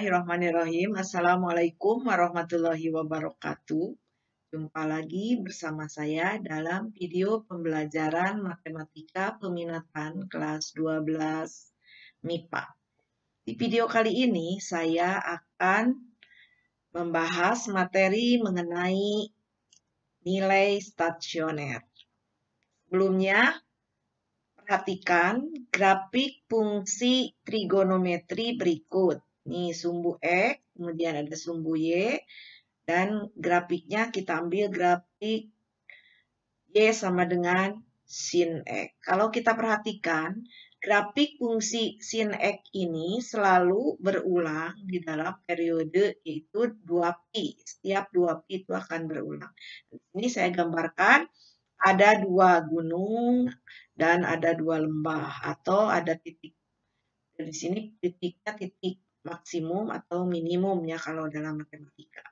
Bismillahirrahmanirrahim. Assalamualaikum warahmatullahi wabarakatuh. Jumpa lagi bersama saya dalam video pembelajaran matematika peminatan kelas 12 MIPA. Di video kali ini saya akan membahas materi mengenai nilai stasioner. Sebelumnya, perhatikan grafik fungsi trigonometri berikut. Ini sumbu X, kemudian ada sumbu Y, dan grafiknya kita ambil grafik Y sama dengan sin X. Kalau kita perhatikan, grafik fungsi sin X ini selalu berulang di dalam periode yaitu 2π. Setiap 2π itu akan berulang. Ini saya gambarkan ada 2 gunung dan ada 2 lembah atau ada titik. Di sini titiknya titik maksimum atau minimum ya kalau dalam matematika.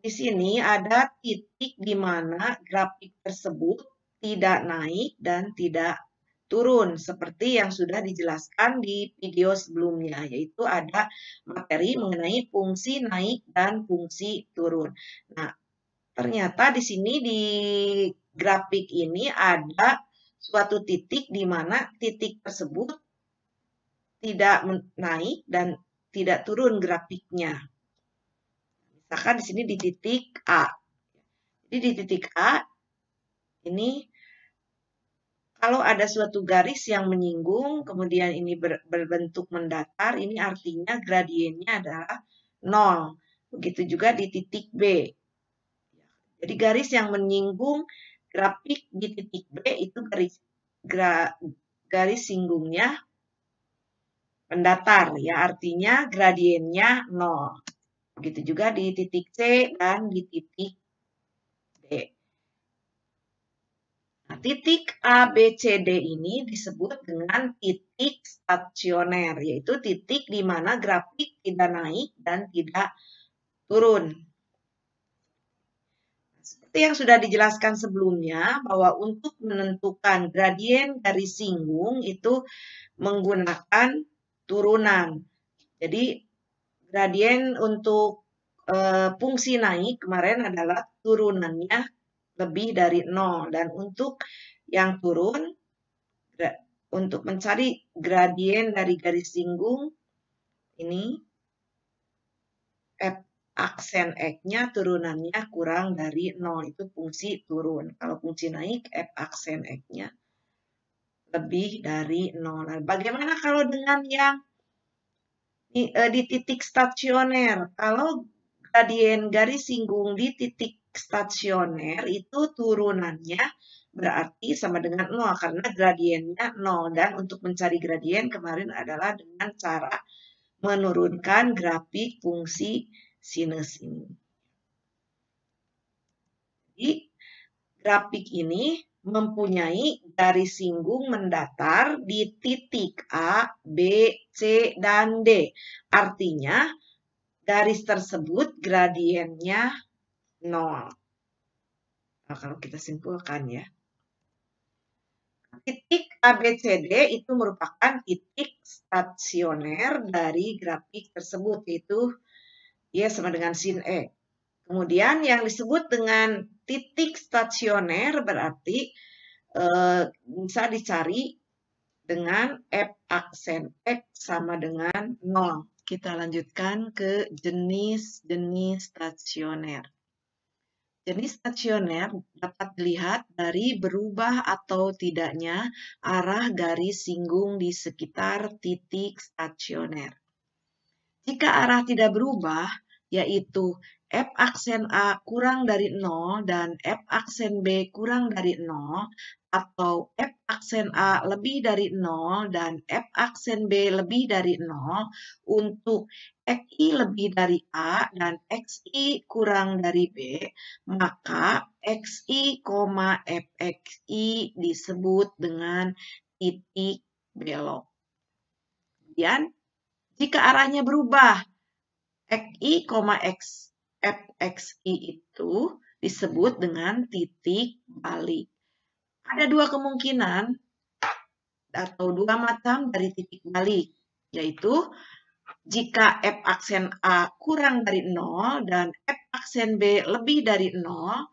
Di sini ada titik di mana grafik tersebut tidak naik dan tidak turun seperti yang sudah dijelaskan di video sebelumnya, yaitu ada materi mengenai fungsi naik dan fungsi turun. Nah, ternyata di sini di grafik ini ada suatu titik di mana titik tersebut tidak naik dan tidak turun grafiknya. Misalkan di sini di titik A. Jadi di titik A ini kalau ada suatu garis yang menyinggung, kemudian ini berbentuk mendatar, ini artinya gradiennya adalah 0. Begitu juga di titik B. Jadi garis yang menyinggung grafik di titik B itu garis singgungnya mendatar, ya artinya gradiennya 0. Begitu juga di titik C dan di titik D. Nah, titik A, B, C, D ini disebut dengan titik stasioner, yaitu titik di mana grafik tidak naik dan tidak turun. Seperti yang sudah dijelaskan sebelumnya, bahwa untuk menentukan gradien garis singgung itu menggunakan turunan. Jadi, gradien untuk fungsi naik kemarin adalah turunannya lebih dari 0. Dan untuk yang turun, untuk mencari gradien dari garis singgung, ini F aksen X-nya turunannya kurang dari 0. Itu fungsi turun. Kalau fungsi naik, F aksen X-nya lebih dari 0. Nah, bagaimana kalau dengan yang di titik stasioner? Kalau gradien garis singgung di titik stasioner itu turunannya berarti sama dengan 0 karena gradiennya 0. Dan untuk mencari gradien kemarin adalah dengan cara menurunkan grafik fungsi sinus ini. Jadi grafik ini mempunyai garis singgung mendatar di titik A, B, C, dan D. Artinya garis tersebut gradiennya 0. Nah, kalau kita simpulkan ya. Titik ABCD itu merupakan titik stasioner dari grafik tersebut, yaitu Y sama dengan sin X. Kemudian yang disebut dengan titik stasioner berarti bisa dicari dengan F aksen X sama dengan 0. Kita lanjutkan ke jenis-jenis stasioner. Jenis stasioner dapat dilihat dari berubah atau tidaknya arah garis singgung di sekitar titik stasioner. Jika arah tidak berubah, yaitu F aksen A kurang dari 0 dan F aksen B kurang dari 0, atau F aksen A lebih dari 0 dan F aksen B lebih dari 0, untuk XI lebih dari A dan XI kurang dari B, maka XI, FXI disebut dengan titik belok. Kemudian, jika arahnya berubah, XI, FXI itu disebut dengan titik balik. Ada 2 kemungkinan atau 2 macam dari titik balik, yaitu Jika F aksen A kurang dari 0 dan F aksen B lebih dari 0,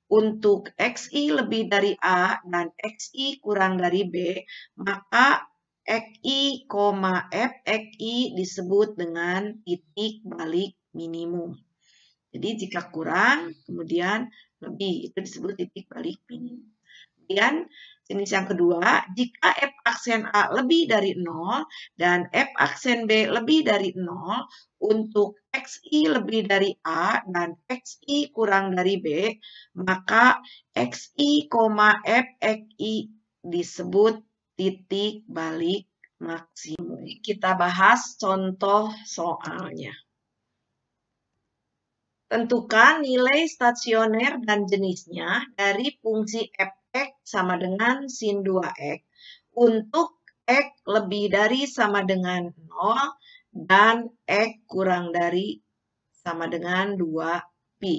untuk XI lebih dari A dan XI kurang dari B, maka XI, F XI disebut dengan titik balik minimum. Jadi jika kurang, kemudian lebih, itu disebut titik balik minimum. Kemudian jenis yang kedua, jika F aksen A lebih dari 0 dan F aksen B lebih dari 0, untuk XI lebih dari A dan XI kurang dari B, maka XI, F XI disebut titik balik maksimum. Kita bahas contoh soalnya. Tentukan nilai stasioner dan jenisnya dari fungsi f(x) sama dengan sin 2x untuk x lebih dari sama dengan 0 dan x kurang dari sama dengan 2pi.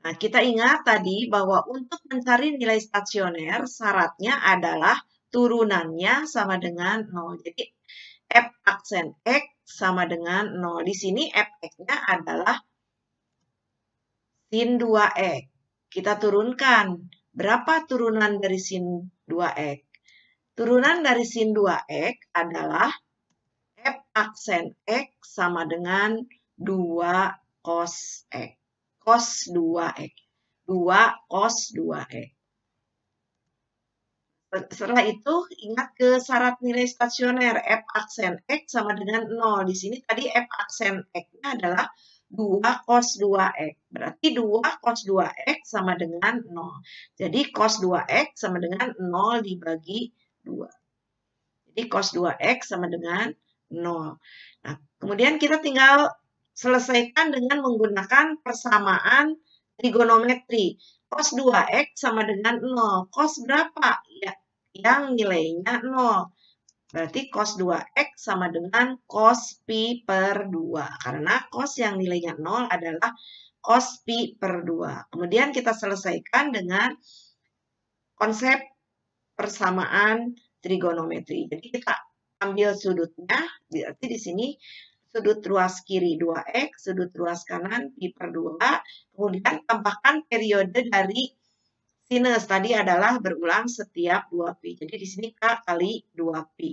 Nah, kita ingat tadi bahwa untuk mencari nilai stasioner, syaratnya adalah turunannya sama dengan 0. Jadi, f aksen x sama dengan 0. Di sini f(x)-nya adalah sin 2x. Kita turunkan. Berapa turunan dari sin 2x? Turunan dari sin 2x adalah f aksen x sama dengan 2 cos x. Cos 2x. 2 cos 2x. Setelah itu, ingat ke syarat nilai stasioner. F aksen x sama dengan 0. Di sini tadi f aksen x-nya adalah 2 cos 2x. Berarti 2 cos 2x sama dengan 0. Jadi cos 2x sama dengan 0 dibagi 2. Jadi cos 2x sama dengan 0. Nah, kemudian kita tinggal selesaikan dengan menggunakan persamaan trigonometri. Cos 2x sama dengan 0. Cos berapa? Ya, yang nilainya 0. Berarti cos 2x sama dengan cos pi per 2. Karena cos yang nilainya 0 adalah cos pi per 2. Kemudian kita selesaikan dengan konsep persamaan trigonometri. Jadi kita ambil sudutnya, berarti di sini sudut ruas kiri 2x, sudut ruas kanan pi per 2, kemudian tambahkan periode dari sinus tadi adalah berulang setiap 2pi. Jadi di sini K kali 2pi.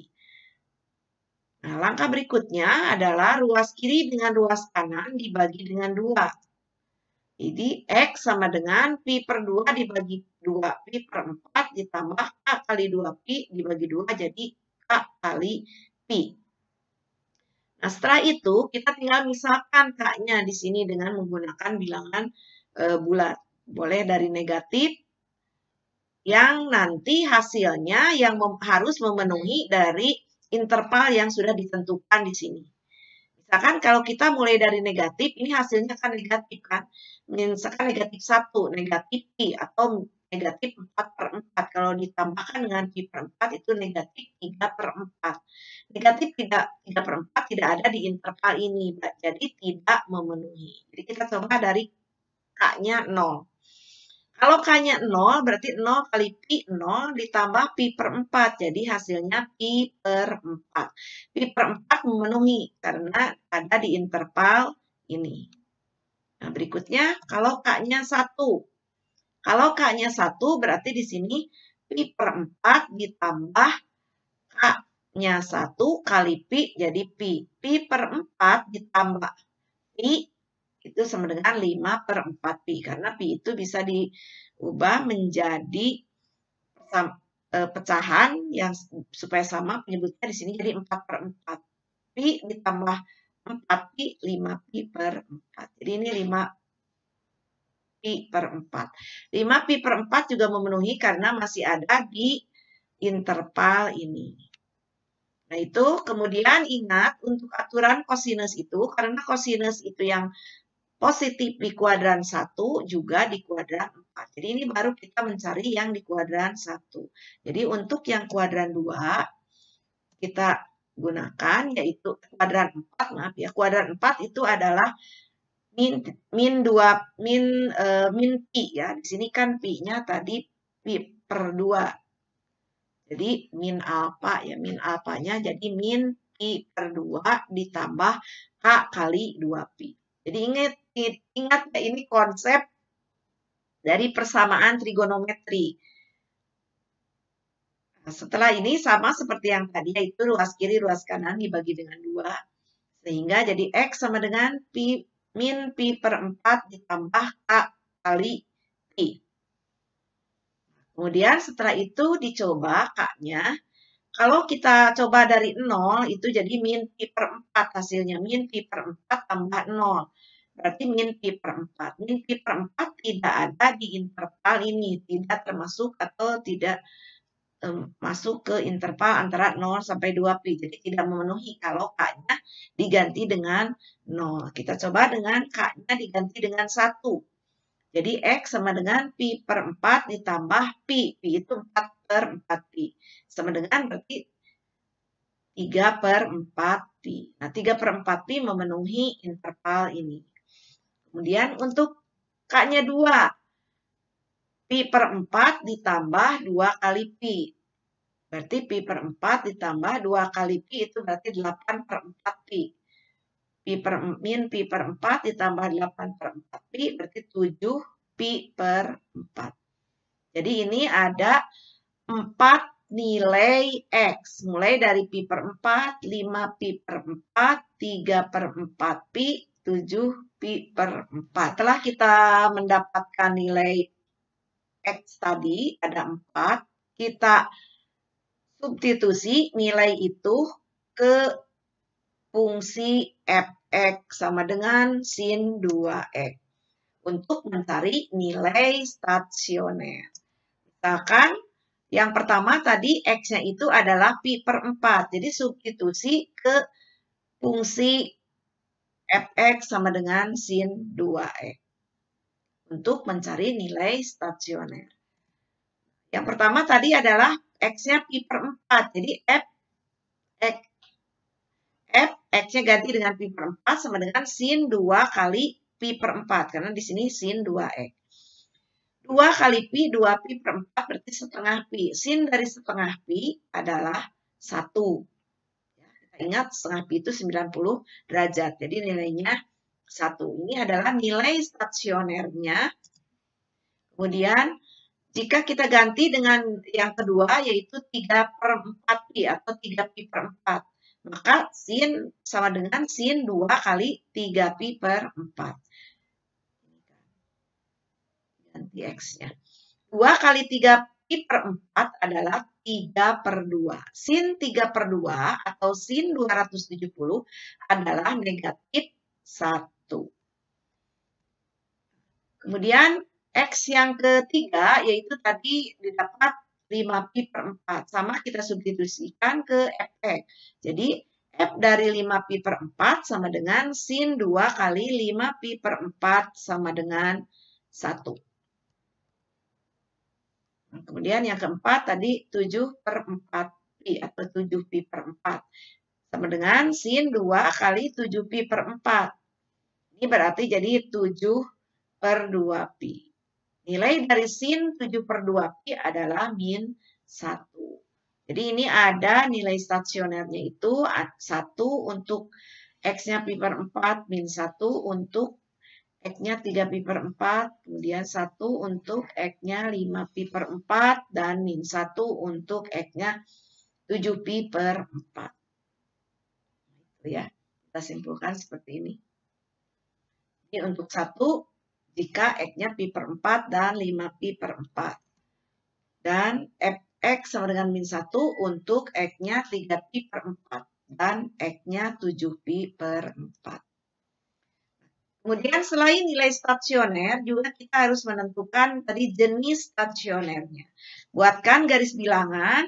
Nah, langkah berikutnya adalah ruas kiri dengan ruas kanan dibagi dengan 2. Jadi X sama dengan pi per 2 dibagi 2 pi per 4 ditambah K kali 2pi dibagi 2 jadi K kali pi. Nah, setelah itu kita tinggal misalkan K-nya di sini dengan menggunakan bilangan bulat. Boleh dari negatif yang nanti hasilnya yang harus memenuhi dari interval yang sudah ditentukan di sini. Misalkan kalau kita mulai dari negatif, ini hasilnya kan negatif kan. Misalkan negatif 1, negatif pi, atau negatif 4 per 4. Kalau ditambahkan dengan pi per 4 itu negatif 3 per 4. Negatif 3 per 4 tidak ada di interval ini, jadi tidak memenuhi. Jadi kita coba dari K-nya 0. Kalau K-nya 0, berarti 0 kali pi 0 ditambah pi per 4. Jadi hasilnya pi per 4. Pi per 4 memenuhi karena ada di interval ini. Nah, berikutnya kalau K-nya 1. Kalau K-nya 1 berarti di sini pi per 4 ditambah K-nya 1 kali pi jadi pi. Pi per 4 ditambah pi itu sama dengan 5 per 4pi. Karena pi itu bisa diubah menjadi pecahan yang supaya sama penyebutnya di sini jadi 4 per 4. Pi ditambah 4pi, 5pi per 4. Jadi ini 5pi per 4. 5pi per 4 juga memenuhi karena masih ada di interval ini. Nah, itu kemudian ingat untuk aturan kosinus itu, karena kosinus itu yang positif di kuadran 1 juga di kuadran 4. Jadi ini baru kita mencari yang di kuadran 1. Jadi untuk yang kuadran 2 kita gunakan yaitu kuadran 4, maaf ya. Kuadran 4 itu adalah min pi ya. Di sini kan pi-nya tadi pi per 2. Jadi min alfa ya, min alfanya jadi min pi per 2 ditambah K kali 2pi. Jadi ingat ya, ini konsep dari persamaan trigonometri. Nah, setelah ini sama seperti yang tadi, yaitu ruas kiri, ruas kanan dibagi dengan 2. Sehingga jadi X sama dengan min pi per 4 ditambah K kali pi. Kemudian setelah itu dicoba K-nya. Kalau kita coba dari 0, itu jadi min pi per 4 hasilnya. Min pi per 4 tambah 0. Berarti min pi per 4. Min pi per 4 tidak ada di interval ini. Tidak termasuk atau tidak masuk ke interval antara 0 sampai 2pi. Jadi tidak memenuhi kalau K-nya diganti dengan 0. Kita coba dengan K-nya diganti dengan 1. Jadi X sama dengan pi per 4 ditambah pi. Pi itu 4 per 4pi. Sama dengan berarti 3 per 4pi. Nah, 3 per 4pi memenuhi interval ini. Kemudian untuk K-nya 2. Pi per 4 ditambah 2 kali pi. Berarti pi per 4 ditambah 2 kali pi itu berarti 8 per 4pi. Min pi per 4 ditambah 8 per 4pi berarti 7 pi per 4. Jadi ini ada 4 nilai X. Mulai dari pi per 4, 5 pi per 4, 3 per 4pi, 7 pi per 4. Setelah kita mendapatkan nilai X tadi, ada 4. Kita substitusi nilai itu ke fungsi fx sama dengan sin 2x untuk mencari nilai stasioner. Misalkan yang pertama tadi x-nya itu adalah pi per 4. Jadi substitusi ke fungsi fx sama dengan sin 2x untuk mencari nilai stasioner. Yang pertama tadi adalah x-nya pi per 4. Jadi X-nya ganti dengan pi per 4 sama dengan sin 2 kali pi per 4. Karena di sini sin 2x. 2 kali pi, 2pi per 4 berarti setengah pi. Sin dari setengah pi adalah 1. Kita ingat setengah pi itu 90 derajat. Jadi nilainya 1. Ini adalah nilai stasionernya. Kemudian jika kita ganti dengan yang kedua yaitu 3 per 4pi atau 3pi per 4. Maka sin sama dengan sin 2 kali 3pi per 4. Ganti X-nya. 2 kali 3pi per 4 adalah 3 per 2. Sin 3 per 2 atau sin 270 adalah negatif 1. Kemudian X yang ketiga yaitu tadi didapat 5pi per 4. Sama kita substitusikan ke fx. Jadi f dari 5pi per 4 sama dengan sin 2 kali 5pi per 4 sama dengan 1. Nah, kemudian yang keempat tadi 7 per 4pi atau 7pi per 4. Sama dengan sin 2 kali 7pi per 4. Ini berarti jadi 7 per 2pi. Nilai dari sin 7 per 2pi adalah min 1. Jadi ini ada nilai stasionernya itu 1 untuk X-nya pi per 4, min 1 untuk X-nya 3pi per 4, kemudian 1 untuk X-nya 5pi per 4, dan min 1 untuk X-nya 7pi per 4. Itu ya, kita simpulkan seperti ini. Ini untuk 1. Jika X-nya pi per 4 dan 5pi per 4. Dan fx sama dengan min 1 untuk X-nya 3pi per 4. Dan X-nya 7pi per 4. Kemudian selain nilai stasioner, juga kita harus menentukan tadi jenis stasionernya. Buatkan garis bilangan,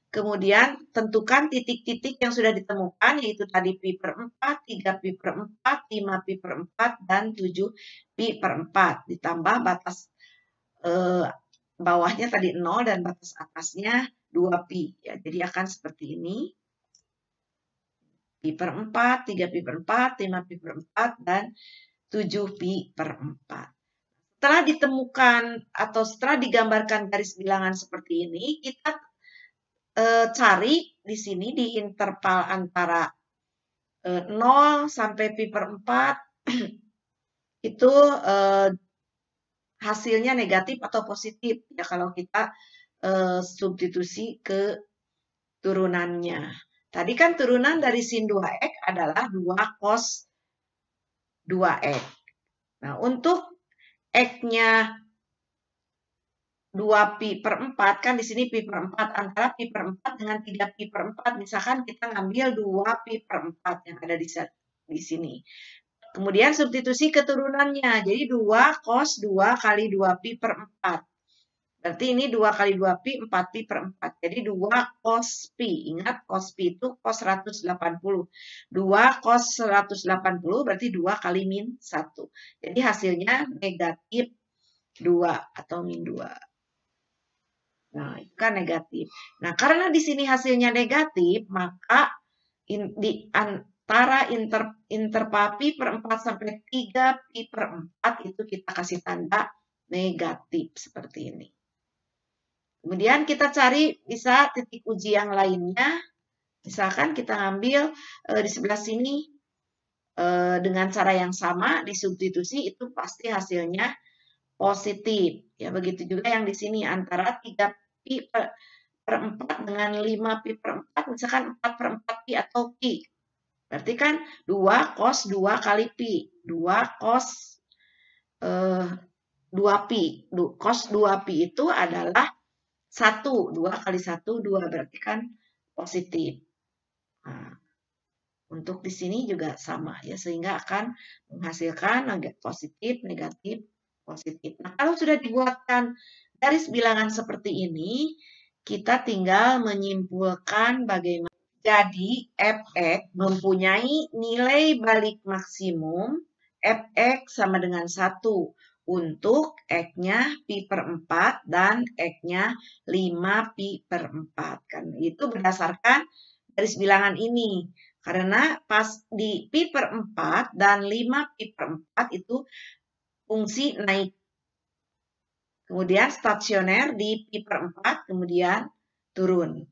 kemudian tentukan titik-titik yang sudah ditemukan, yaitu tadi pi per 4, 3pi per 4, 5pi per 4, dan 7pi per 4. Ditambah batas bawahnya tadi 0 dan batas atasnya 2pi. Ya, jadi akan seperti ini. Pi per 4, 3pi per 4, 5pi per 4, dan 7pi per 4. Setelah ditemukan atau setelah digambarkan garis bilangan seperti ini, kita cari di sini di interval antara 0 sampai pi per 4 itu hasilnya negatif atau positif ya kalau kita substitusi ke turunannya. Tadi kan turunan dari sin 2x adalah 2 cos 2x. Nah, untuk x-nya 2pi per 4, kan di sini pi per 4, antara pi per 4 dengan 3 pi per 4, misalkan kita ngambil 2 pi per 4 yang ada di sini. Kemudian substitusi keturunannya, jadi 2 cos 2 kali 2 pi per 4. Berarti ini 2 kali 2 pi, 4 pi per 4. Jadi 2 cos pi. Ingat cos pi itu cos 180. 2 cos 180 berarti 2 kali min 1. Jadi hasilnya negatif 2 atau min 2. Nah, itu kan negatif. Nah, karena di sini hasilnya negatif, maka di antara interval pi per 4 sampai 3 pi per 4 itu kita kasih tanda negatif seperti ini. Kemudian kita cari bisa titik uji yang lainnya. Misalkan kita ambil di sebelah sini dengan cara yang sama, disubstitusi itu pasti hasilnya positif. Ya, begitu juga yang di sini antara 3 pi per 4 dengan 5 pi per 4, misalkan 4 per 4 pi atau pi. Berarti kan 2 cos 2 kali pi. 2 cos 2 pi. Cos 2 pi itu adalah 1. 2 kali 1, 2. Berarti kan positif. Nah, untuk di sini juga sama ya, sehingga akan menghasilkan positif, negatif, positif. Nah, kalau sudah dibuatkan garis bilangan seperti ini, kita tinggal menyimpulkan bagaimana. Jadi, fx mempunyai nilai balik maksimum fx sama dengan 1 untuk x-nya pi per 4 dan x-nya 5 pi per 4. Kan itu berdasarkan garis bilangan ini. Karena pas di pi per 4 dan 5 pi per 4 itu fungsi naik. Kemudian stasioner di pi per 4, kemudian turun.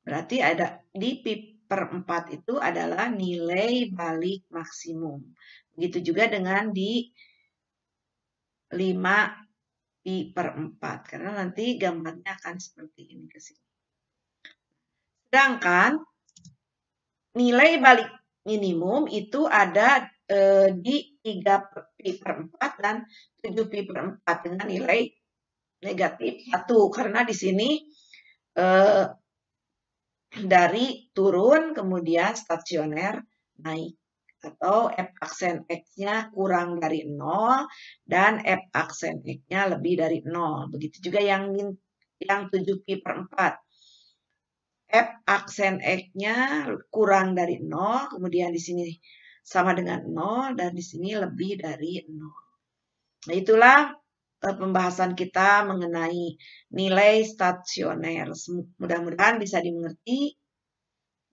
Berarti ada di pi per 4 itu adalah nilai balik maksimum. Begitu juga dengan di 5 pi per 4. Karena nanti gambarnya akan seperti ini ke sini. Sedangkan nilai balik minimum itu ada di 3 pi per 4 dan 7 pi per 4 dengan nilai negatif 1. Karena di sini dari turun kemudian stasioner naik. Atau F aksen X-nya kurang dari 0 dan F aksen X-nya lebih dari 0. Begitu juga yang 7 pi per 4. F aksen X-nya kurang dari 0, kemudian di sini sama dengan 0, dan di sini lebih dari 0. Nah, itulah pembahasan kita mengenai nilai stasioner. Mudah-mudahan bisa dimengerti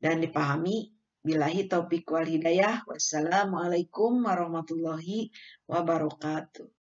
dan dipahami. Billahi taufiq wal hidayah. Wassalamualaikum warahmatullahi wabarakatuh.